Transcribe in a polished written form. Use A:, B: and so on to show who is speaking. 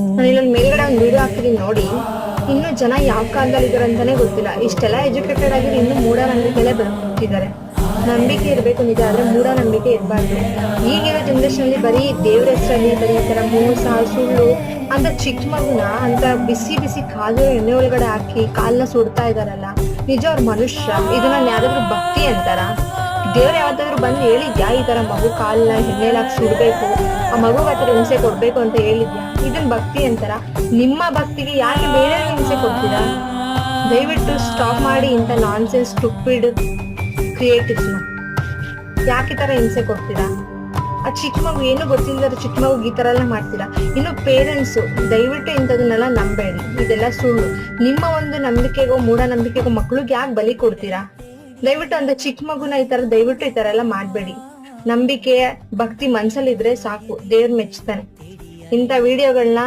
A: ನಾನು ಇಲ್ಲೊಂದು ಮೇಲ್ಗಡೆ ಒಂದು ವಿಡಿಯೋ ಹಾಕಿದೀನಿ ನೋಡಿ. ಇನ್ನು ಜನ ಯಾವ ಕಾಲದಲ್ಲಿ ಇದಾರೆ ಅಂತಾನೆ ಗೊತ್ತಿಲ್ಲ. ಇಷ್ಟೆಲ್ಲ ಎಜುಕೇಟೆಡ್ ಆಗಿರೋ ಇನ್ನು ಮೂಢನಂಬಿಕೆಲೆ ಬದುಕ್ತಿದ್ದಾರೆ. ನಂಬಿಕೆ ಇರಬೇಕು ನಿಜ, ಆದ್ರೆ ಮೂಢನಂಬಿಕೆ ಇರಬಾರ್ದು. ಈಗಿರೋ ಜನರೇಷನ್ ಅಲ್ಲಿ ಬರೀ ದೇವ್ರ ಹೆಸರಲ್ಲಿ ಬರೀ ಈ ತರ ಮೋಸ ಸುಳ್ಳು ಅಂತ ಚಿಕ್ಕ ಮಗುನ ಅಂತ ಬಿಸಿ ಬಿಸಿ ಕಾಲು ಎಣ್ಣೆ ಒಳಗಡೆ ಹಾಕಿ ಕಾಲ್ನ ಸುಡ್ತಾ ಇದಾರಲ್ಲ, ನಿಜ ಅವ್ರ ಮನುಷ್ಯ? ಇದನ್ನ ಯಾವ್ದಾದ್ರು ಭಕ್ತಿ ಅಂತಾರ? ದೇವ್ರ ಯಾವತ್ತಾದ್ರು ಬಂದು ಹೇಳಿದ್ಯಾ ಈ ತರ ಮಗು ಕಾಲ್ನ ಎಣ್ಣೆಲ್ ಹಾಕಿ ಸುಡ್ಬೇಕು, ಆ ಮಗುಗೆ ಆತರ ಹಿಂಸೆ ಕೊಡ್ಬೇಕು ಅಂತ ಹೇಳಿದ್ಯಾ? ಇದನ್ ಭಕ್ತಿ ಅಂತಾರ? ನಿಮ್ಮ ಭಕ್ತಿಗೆ ಯಾಕೆ ಬೇರೆ ಹಿಂಸೆ ಕೊಡ್ತೀರಾ? ದಯವಿಟ್ಟು ಸ್ಟಾಪ್ ಮಾಡಿ ಇಂಥ ನಾನ್ಸೆನ್ಸ್ ಸ್ಟುಪಿಡ್ ಕ್ರಿಯೇಟಿವ್ಸ್ ನ. ಯಾಕೆ ಈ ತರ ಹಿಂಸೆ ಕೊಡ್ತೀರಾ? ಆ ಚಿಕ್ಕ ಮಗು ಏನು ಗೊತ್ತಿಲ್ಲದ ಚಿಕ್ಕ ಮಗು ಈ ತರ ಎಲ್ಲ ಮಾಡ್ತೀರಾ. ಇನ್ನು ಪೇರೆಂಟ್ಸ್ ದಯವಿಟ್ಟು ಇಂಥದನ್ನೆಲ್ಲ ನಂಬೇಡಿ, ಇದೆಲ್ಲ ಸುಳ್ಳು. ನಿಮ್ಮ ಒಂದು ನಂಬಿಕೆಗೋ ಮೂಢನಂಬಿಕೆಗೋ ಮಕ್ಳಿಗೆ ಯಾಕೆ ಬಲಿ ಕೊಡ್ತೀರಾ? ದಯವಿಟ್ಟು ಅಂತ ಚಿಕ್ಕ ಮಗುನ ದಯವಿಟ್ಟು ಈ ತರ ಎಲ್ಲ ಮಾಡ್ಬೇಡಿ. ನಂಬಿಕೆ ಭಕ್ತಿ ಮನ್ಸಲ್ಲಿದ್ರೆ ಸಾಕು, ದೇವ್ರ ಮೆಚ್ತಾನೆ. ಇಂಥ ವಿಡಿಯೋಗಳನ್ನ